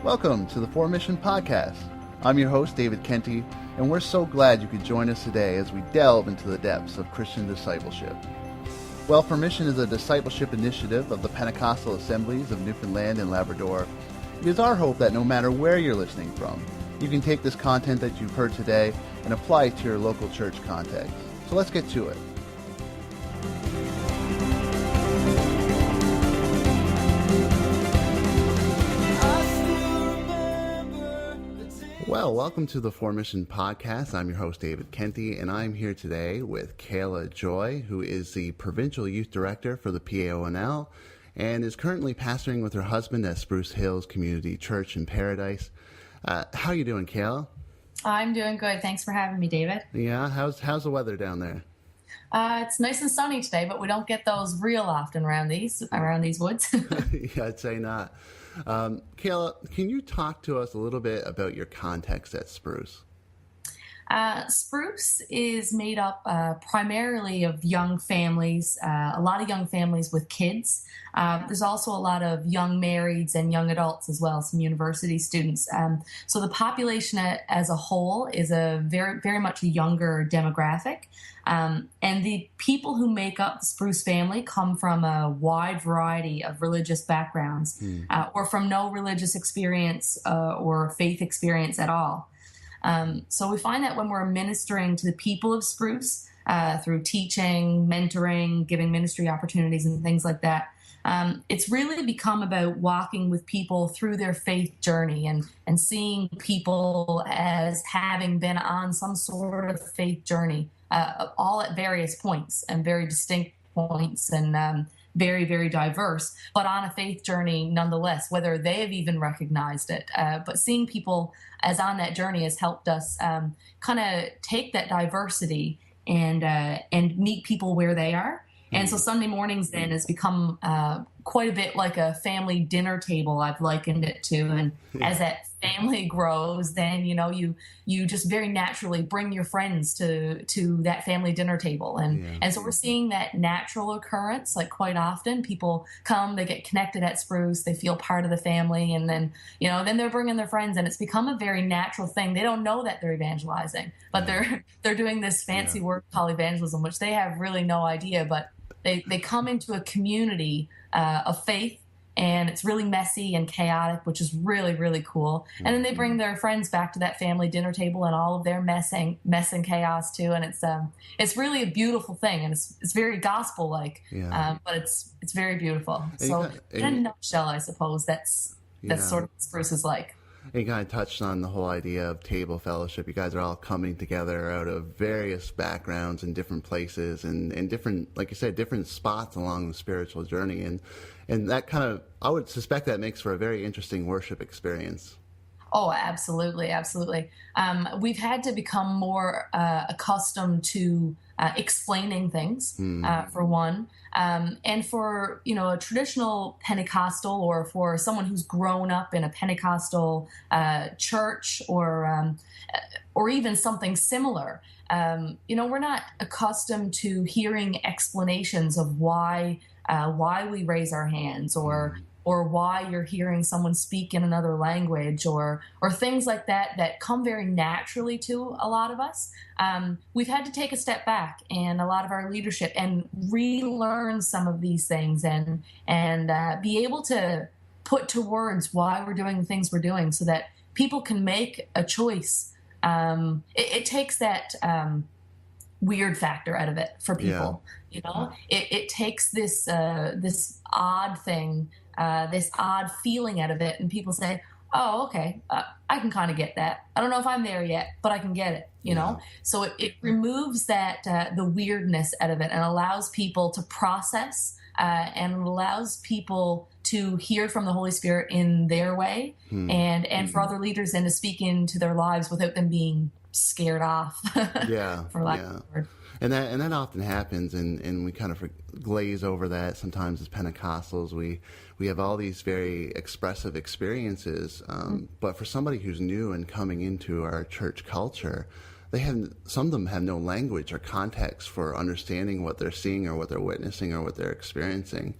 Welcome to the Formission Podcast. I'm your host, David Kenty, and we're so glad you could join us today as we delve into the depths of Christian discipleship. Well, Formission is a discipleship initiative of the Pentecostal Assemblies of Newfoundland and Labrador. It is our hope that no matter where you're listening from, you can take this content that you've heard today and apply it to your local church context. So let's get to it. Well, welcome to the Formission Podcast. I'm your host, David Kenty, and I'm here today with Kayla Joy, who is the Provincial Youth Director for the PAONL and is currently pastoring with her husband at Spruce Hills Community Church in Paradise. How are you doing, Kayla? I'm doing good. Thanks for having me, David. Yeah, how's the weather down there? It's nice and sunny today, but we don't get those real often around these woods. Yeah, I'd say not. Kayla, can you talk to us a little bit about your context at Spruce? Spruce is made up primarily of young families, a lot of young families with kids. There's also a lot of young marrieds and young adults as well, some university students. So the population as a whole is a very, very much a younger demographic. And the people who make up the Spruce family come from a wide variety of religious backgrounds or from no religious experience or faith experience at all. So we find that when we're ministering to the people of Spruce through teaching, mentoring, giving ministry opportunities and things like that, it's really become about walking with people through their faith journey and seeing people as having been on some sort of faith journey, all at various points and very distinct points and very, very diverse, but on a faith journey nonetheless, whether they have even recognized it. But seeing people as on that journey has helped us kind of take that diversity and meet people where they are. And so Sunday mornings then has become quite a bit like a family dinner table, I've likened it to. And as that family grows, then, you just very naturally bring your friends to that family dinner table. And so we're seeing that natural occurrence, like quite often people come, they get connected at Spruce, they feel part of the family. And then, then they're bringing their friends and it's become a very natural thing. They don't know that they're evangelizing, but they're doing this fancy word called evangelism, which they have really no idea, but they come into a community of faith, and it's really messy and chaotic, which is really, really cool. And then they bring their friends back to that family dinner table and all of their mess and chaos too. And it's really a beautiful thing, and it's very gospel-like, but it's very beautiful. So in a nutshell, I suppose that's sort of what Spruce is like. And you kind of touched on the whole idea of table fellowship. You guys are all coming together out of various backgrounds and different places and different, like you said, different spots along the spiritual journey. And that kind of, I would suspect that makes for a very interesting worship experience. Oh, absolutely. Absolutely. We've had to become more accustomed to explaining things, for one. And for, a traditional Pentecostal or for someone who's grown up in a Pentecostal church or even something similar, we're not accustomed to hearing explanations of why we raise our hands or why you're hearing someone speak in another language or things like that come very naturally to a lot of us. We've had to take a step back and a lot of our leadership and relearn some of these things and be able to put to words why we're doing the things we're doing so that people can make a choice. It takes that weird factor out of it for people. It takes this odd thing, this odd feeling out of it, and people say, oh, okay, I can kind of get that. I don't know if I'm there yet, but I can get it, So it removes that the weirdness out of it and allows people to process and allows people to hear from the Holy Spirit in their way and for other leaders then to speak into their lives without them being scared off, for lack of a word. And that often happens, and we kind of glaze over that sometimes as Pentecostals. We have all these very expressive experiences, but for somebody who's new and coming into our church culture, some of them have no language or context for understanding what they're seeing or what they're witnessing or what they're experiencing.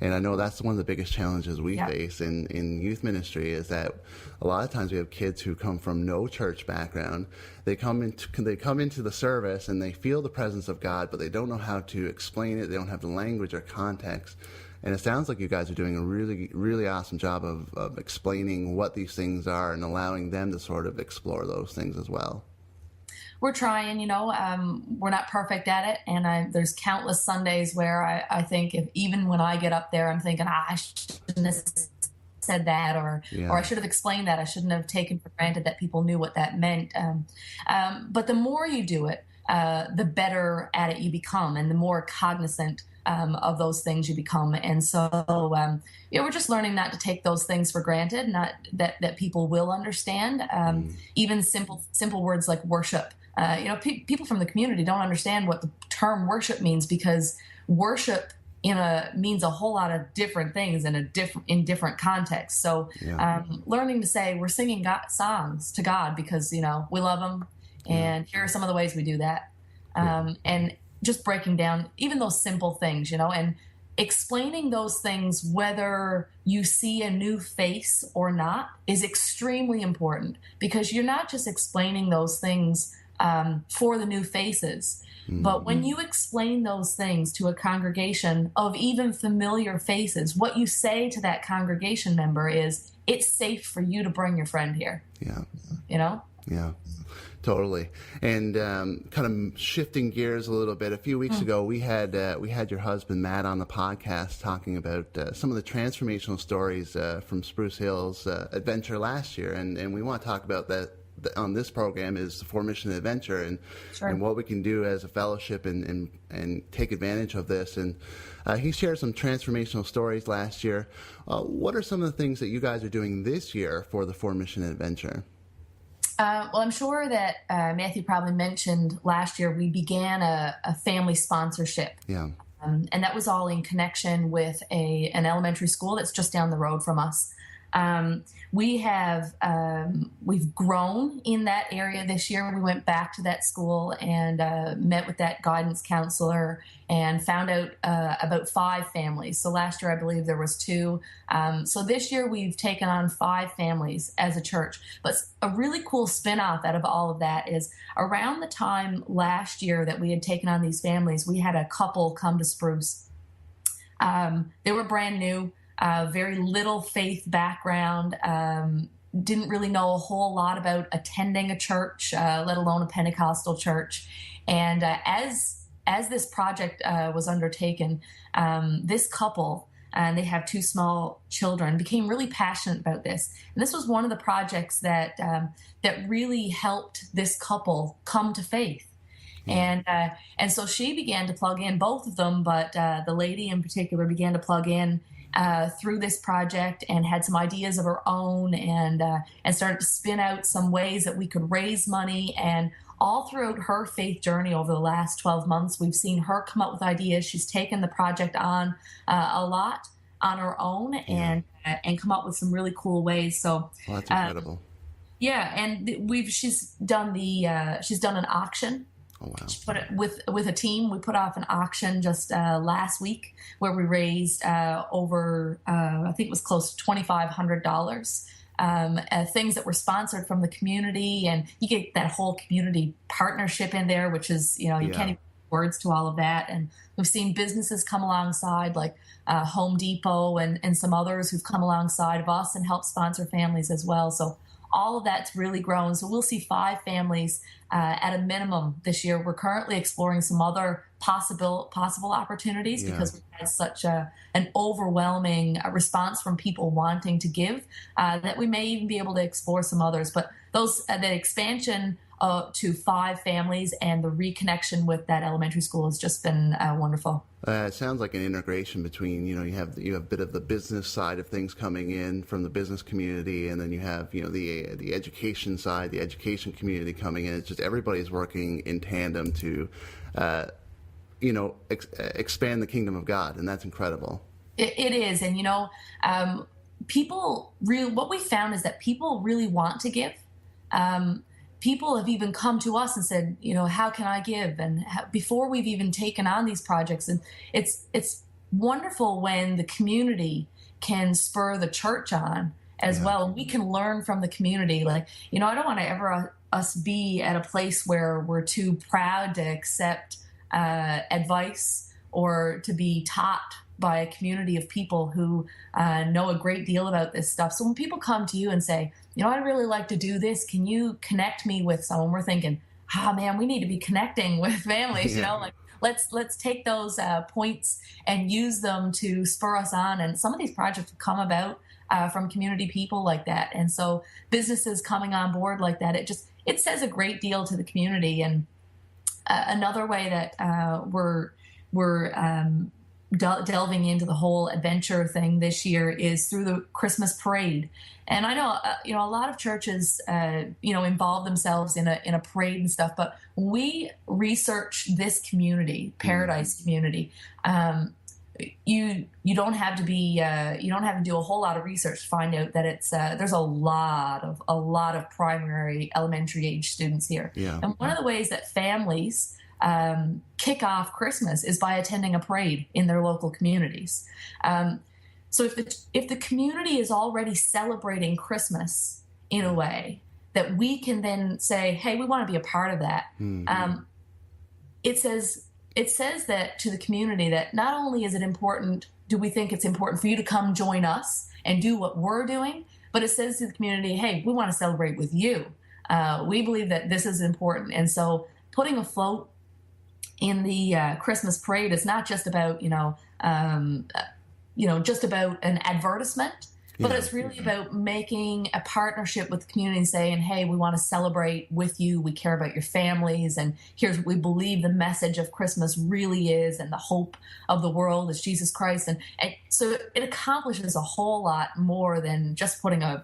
And I know that's one of the biggest challenges we face in youth ministry, is that a lot of times we have kids who come from no church background. They come into the service and they feel the presence of God, but they don't know how to explain it. They don't have the language or context. And it sounds like you guys are doing a really, really awesome job of explaining what these things are and allowing them to sort of explore those things as well. We're trying, we're not perfect at it. And there's countless Sundays where I think even when I get up there, I'm thinking, I shouldn't have said that, or I should have explained that. I shouldn't have taken for granted that people knew what that meant. But the more you do it, the better at it you become, and the more cognizant of those things you become. And so, we're just learning not to take those things for granted, not that people will understand. Even simple words like worship. People from the community don't understand what the term worship means, because worship means a whole lot of different things in different contexts. So, learning to say we're singing songs to God because we love Him, and here are some of the ways we do that, and just breaking down even those simple things, and explaining those things, whether you see a new face or not, is extremely important, because you're not just explaining those things for the new faces. But when you explain those things to a congregation of even familiar faces, what you say to that congregation member is, it's safe for you to bring your friend here. Yeah, totally. And kind of shifting gears a little bit, a few weeks ago, we had your husband, Matt, on the podcast talking about some of the transformational stories from Spruce Hill's adventure last year. And we want to talk about that on this program, is the Formission ADVENTure, and what we can do as a fellowship and take advantage of this. And he shared some transformational stories last year. What are some of the things that you guys are doing this year for the Formission ADVENTure? Well, I'm sure that Matthew probably mentioned last year we began a family sponsorship. Yeah. And that was all in connection with an elementary school that's just down the road from us. We've grown in that area this year. We went back to that school and met with that guidance counselor and found out about 5 families. So last year, I believe there was 2. So this year, we've taken on 5 families as a church. But a really cool spinoff out of all of that is, around the time last year that we had taken on these families, we had a couple come to Spruce. They were brand new. Very little faith background, didn't really know a whole lot about attending a church, let alone a Pentecostal church. And as this project was undertaken, this couple, and they have 2 small children, became really passionate about this. And this was one of the projects that really helped this couple come to faith. And so she began to plug in, both of them, but the lady in particular began to plug in through this project, and had some ideas of her own, and started to spin out some ways that we could raise money. And all throughout her faith journey over the last 12 months, we've seen her come up with ideas. She's taken the project on a lot on her own, and come up with some really cool ways. So that's incredible. And she's done an auction. Oh, wow. She put it with a team. We put off an auction just last week where we raised over, I think it was close to $2,500. Things that were sponsored from the community, and you get that whole community partnership in there, which is, you can't even put words to all of that. And we've seen businesses come alongside, like Home Depot and some others who've come alongside of us and helped sponsor families as well. So all of that's really grown. So we'll see 5 families at a minimum this year. We're currently exploring some other possible opportunities because we've had such an overwhelming response from people wanting to give that we may even be able to explore some others. But those the expansion to 5 families and the reconnection with that elementary school has just been wonderful. It sounds like an integration between, you have a bit of the business side of things coming in from the business community, and then you have, the education side, the education community coming in. It's just everybody's working in tandem to, expand the kingdom of God, and that's incredible. It is, and what we found is that people really want to give. People have even come to us and said, how can I give? And before we've even taken on these projects, and it's wonderful when the community can spur the church on as well. And we can learn from the community. Like, I don't want to ever us be at a place where we're too proud to accept advice or to be taught by a community of people who know a great deal about this stuff. So when people come to you and say, I'd really like to do this, can you connect me with someone? We're thinking, man, we need to be connecting with families, like let's take those points and use them to spur us on. And some of these projects have come about from community people like that. And so businesses coming on board like that, it says a great deal to the community. And another way that we're delving into the whole adventure thing this year is through the Christmas parade. And I know, a lot of churches, involve themselves in a parade and stuff. But when we research this community, Paradise community, you don't have to be you don't have to do a whole lot of research to find out that it's there's a lot of primary, elementary age students here. And one of the ways that families kick off Christmas is by attending a parade in their local communities. So if the community is already celebrating Christmas in a way that we can then say, hey, we want to be a part of that. It says that to the community that not only is it important, do we think it's important for you to come join us and do what we're doing, but it says to the community, hey, we want to celebrate with you. We believe that this is important. And so putting a float in the Christmas parade is not just about, just about an advertisement, but it's really about making a partnership with the community and saying, hey, we want to celebrate with you. We care about your families. And here's what we believe the message of Christmas really is. And the hope of the world is Jesus Christ. And so it accomplishes a whole lot more than just putting an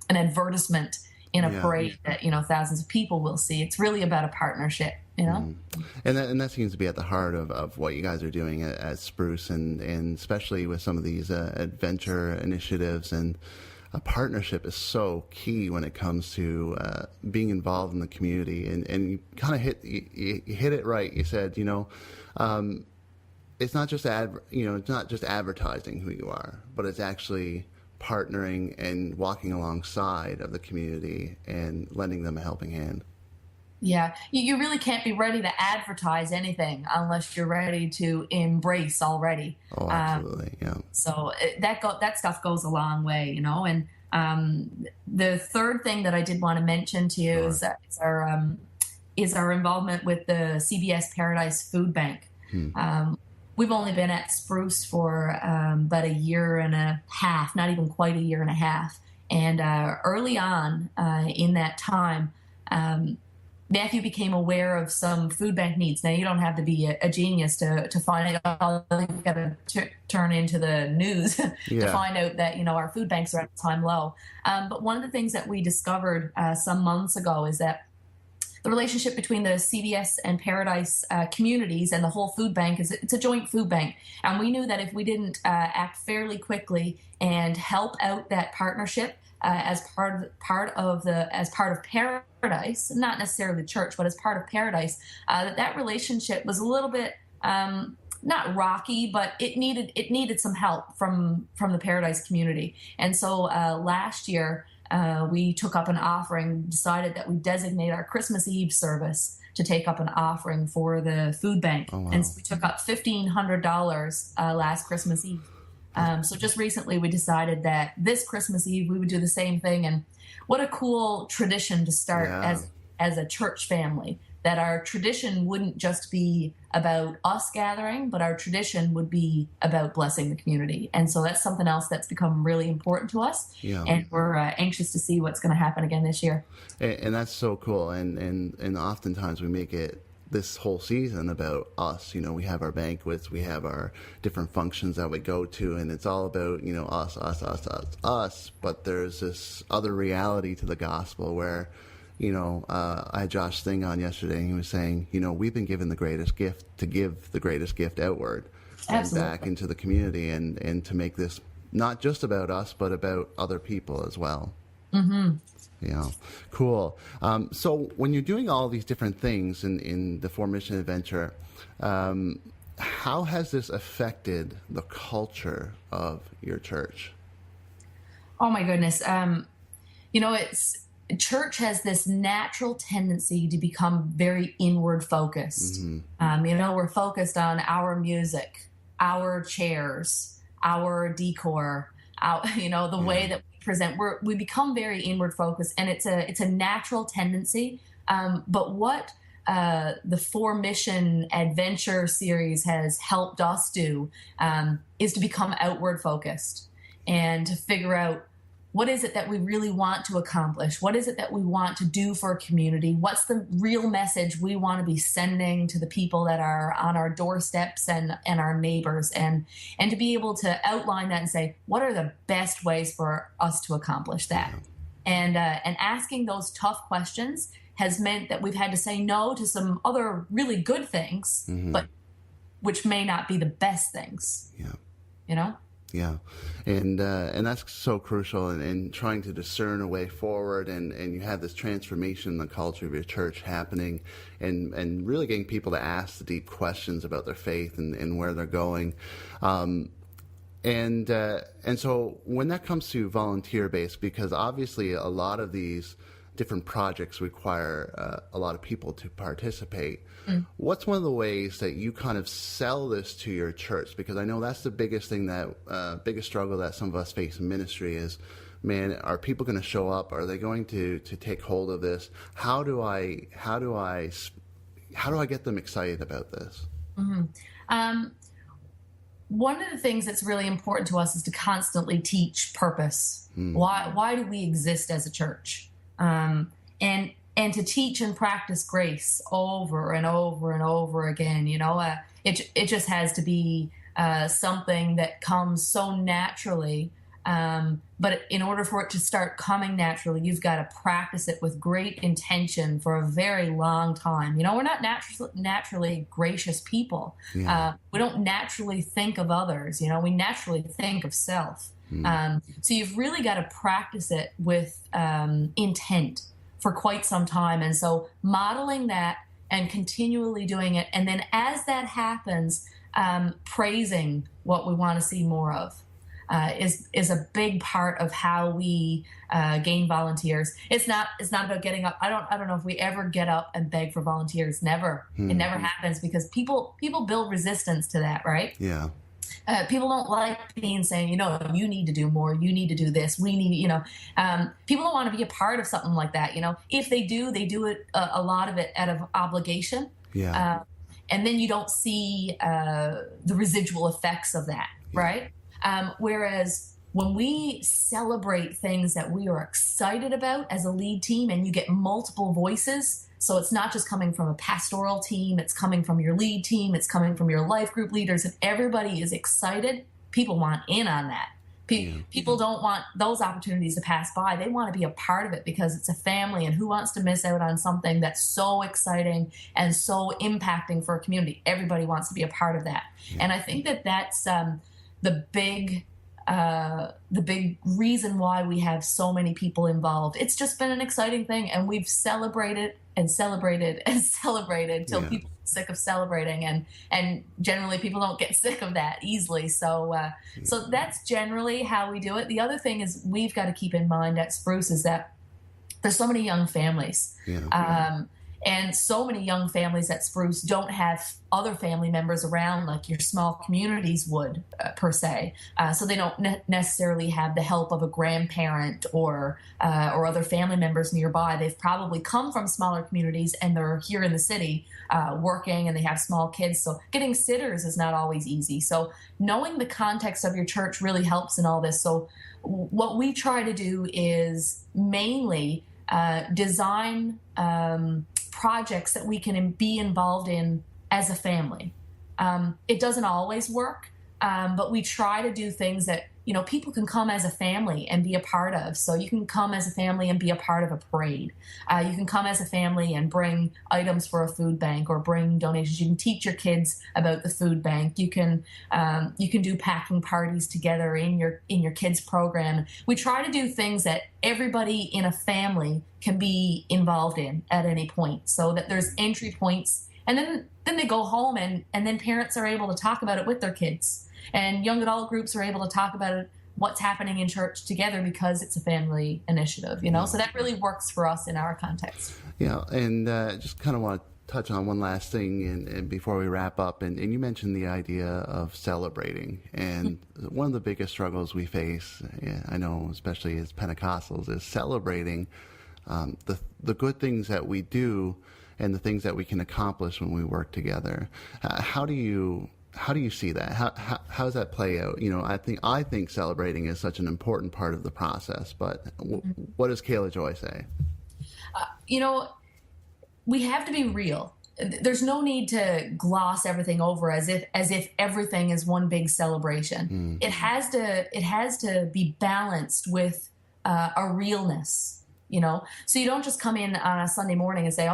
advertisement in a parade that, thousands of people will see. It's really about a partnership. And that seems to be at the heart of what you guys are doing at Spruce, and especially with some of these adventure initiatives. And a partnership is so key when it comes to being involved in the community. And you kind of hit it right. You said, it's not just it's not just advertising who you are, but it's actually partnering and walking alongside of the community and lending them a helping hand. Yeah, you really can't be ready to advertise anything unless you're ready to embrace already. Oh, absolutely, So that stuff goes a long way, And the third thing that I did want to mention to you is our involvement with the CBS Paradise Food Bank. We've only been at Spruce for about a year and a half, not even quite a year and a half. And early on in that time, Matthew became aware of some food bank needs. Now, you don't have to be a genius to find out. You've got to turn into the news to find out that, our food banks are at a time low. But one of the things that we discovered some months ago is that the relationship between the CBS and Paradise communities and the whole food bank it's a joint food bank. And we knew that if we didn't act fairly quickly and help out that partnership, as part of Paradise, not necessarily the church, but as part of Paradise, that relationship was a little bit not rocky, but it needed some help from the Paradise community. And so last year we took up an offering, decided that we designate our Christmas Eve service to take up an offering for the food bank. Oh, wow. And so we took up $1,500 last Christmas Eve. So just recently we decided that this Christmas Eve we would do the same thing. And what a cool tradition to start as a church family, that our tradition wouldn't just be about us gathering, but our tradition would be about blessing the community. And so that's something else that's become really important to us. And we're anxious to see what's going to happen again this year. And that's so cool. And oftentimes we make it this whole season about us. We have our banquets, we have our different functions that we go to, and it's all about, us. But there's this other reality to the gospel where, I had Josh Sting on yesterday, and he was saying, we've been given the greatest gift to give the greatest gift outward. Absolutely. And back into the community and to make this not just about us, but about other people as well. Mm-hmm. Yeah, cool. So when you're doing all these different things in the Formission ADVENTure, how has this affected the culture of your church? Oh my goodness. Church has this natural tendency to become very inward focused. We're focused on our music, our chairs, our decor, the way that we present. We become very inward focused, and it's a natural tendency. But what the Formission ADVENTure series has helped us do is to become outward focused and to figure out what is it that we really want to accomplish? What is it that we want to do for a community? What's the real message we want to be sending to the people that are on our doorsteps and our neighbors? And to be able to outline that and say, what are the best ways for us to accomplish that? And asking those tough questions has meant that we've had to say no to some other really good things, but which may not be the best things. Yeah, and that's so crucial in trying to discern a way forward, and you have this transformation in the culture of your church happening, and really getting people to ask the deep questions about their faith and where they're going. And so when that comes to volunteer-based, because obviously a lot of these different projects require a lot of people to participate. What's one of the ways that you kind of sell this to your church? Because I know that's the biggest thing biggest struggle that some of us face in ministry is, man, are people going to show up? Are they going to take hold of this? How do I get them excited about this? One of the things that's really important to us is to constantly teach purpose. Why do we exist as a church? And to teach and practice grace over and over and over again. It just has to be something that comes so naturally. But in order for it to start coming naturally, you've got to practice it with great intention for a very long time. We're not naturally gracious people. We don't naturally think of others. We naturally think of self. So you've really got to practice it with intent for quite some time. And so modeling that and continually doing it. And then as that happens, praising what we want to see more of is a big part of how we gain volunteers. It's not about getting up. I don't know if we ever get up and beg for volunteers. Never. It never happens because people build resistance to that, right? Yeah. People don't like being saying, you need to do more. You need to do this. We need, people don't want to be a part of something like that. If they do it, a lot of it out of obligation. Yeah. And then you don't see the residual effects of that. Yeah. Right. Whereas when we celebrate things that we are excited about as a lead team and you get multiple voices, so it's not just coming from a pastoral team, it's coming from your lead team, it's coming from your life group leaders, and everybody is excited, people want in on that. People don't want those opportunities to pass by. They want to be a part of it because it's a family, and who wants to miss out on something that's so exciting and so impacting for a community? Everybody wants to be a part of that. Yeah. And I think that's the big reason why we have so many people involved. It's just been an exciting thing, and we've celebrated and celebrated and celebrated till people get sick of celebrating, and generally people don't get sick of that easily. So that's generally how we do it. The other thing is we've got to keep in mind at Spruce is that there's so many young families. And so many young families at Spruce don't have other family members around like your small communities would, per se. So they don't necessarily have the help of a grandparent or other family members nearby. They've probably come from smaller communities and they're here in the city working, and they have small kids. So getting sitters is not always easy. So knowing the context of your church really helps in all this. So what we try to do is mainly design projects that we can be involved in as a family. It doesn't always work, but we try to do things that, people can come as a family and be a part of. So you can come as a family and be a part of a parade. You can come as a family and bring items for a food bank or bring donations. You can teach your kids about the food bank. You can do packing parties together in your kids' program. We try to do things that everybody in a family can be involved in at any point, so that there's entry points And then they go home, and then parents are able to talk about it with their kids. And young adult groups are able to talk about it, what's happening in church together, because it's a family initiative, So that really works for us in our context. Yeah, and just kind of want to touch on one last thing and before we wrap up. And you mentioned the idea of celebrating. And one of the biggest struggles we face, I know, especially as Pentecostals, is celebrating the good things that we do and the things that we can accomplish when we work together. How do you see that? How does that play out? I think celebrating is such an important part of the process. But what does Kayla Joy say? We have to be real. There's no need to gloss everything over as if everything is one big celebration. It has to be balanced with a realness. So you don't just come in on a Sunday morning and say,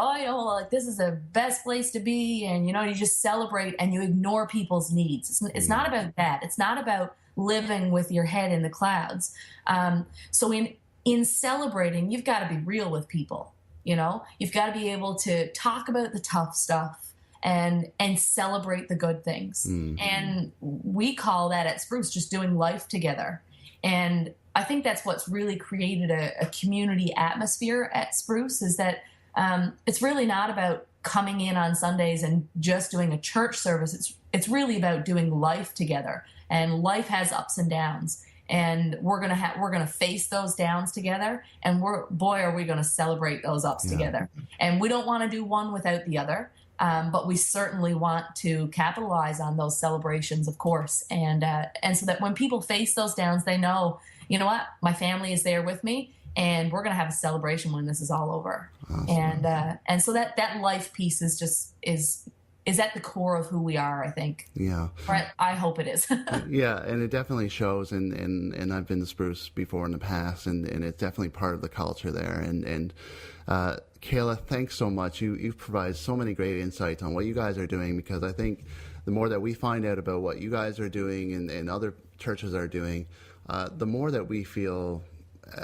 this is the best place to be. And, you just celebrate and you ignore people's needs. It's not about that. It's not about living with your head in the clouds. So in celebrating, you've got to be real with people. You've got to be able to talk about the tough stuff and celebrate the good things. And we call that at Spruce just doing life together. And I think that's what's really created a community atmosphere at Spruce, is that it's really not about coming in on Sundays and just doing a church service. It's really about doing life together, and life has ups and downs, and we're gonna face those downs together, and are we gonna celebrate those ups together. And we don't want to do one without the other. But we certainly want to capitalize on those celebrations, of course, and so that when people face those downs, they know, my family is there with me, and we're going to have a celebration when this is all over. Awesome. And so that life piece is at the core of who we are, I think. Yeah. Or I hope it is. Yeah, and it definitely shows, and I've been to Spruce before in the past, and it's definitely part of the culture there. And Kayla, thanks so much. You've provided so many great insights on what you guys are doing, because I think the more that we find out about what you guys are doing and other churches are doing, the more that we feel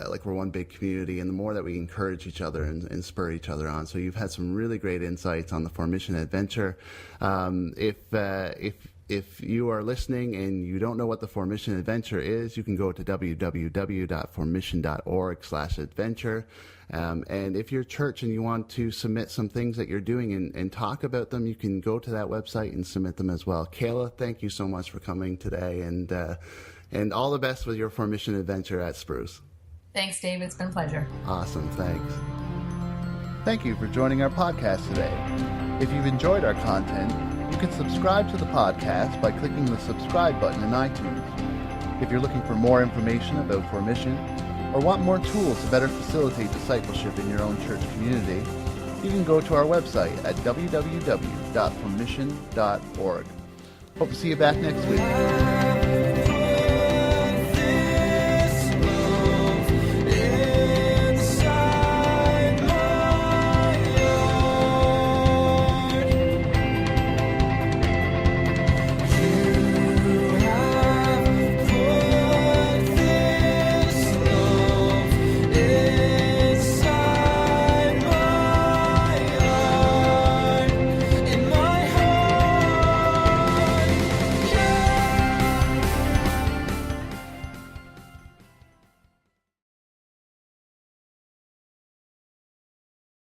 like we're one big community, and the more that we encourage each other and spur each other on. So you've had some really great insights on the Formission ADVENTure. If you are listening and you don't know what the Formission ADVENTure is, you can go to www.Formission.org/adventure. And if you're a church and you want to submit some things that you're doing and talk about them, you can go to that website and submit them as well. Kayla, thank you so much for coming today, and all the best with your Formission ADVENTure at Spruce. Thanks, Dave. It's been a pleasure. Awesome. Thanks. Thank you for joining our podcast today. If you've enjoyed our content, you can subscribe to the podcast by clicking the subscribe button in iTunes. If you're looking for more information about Formission, or want more tools to better facilitate discipleship in your own church community, you can go to our website at www.Formission.org. Hope to see you back next week.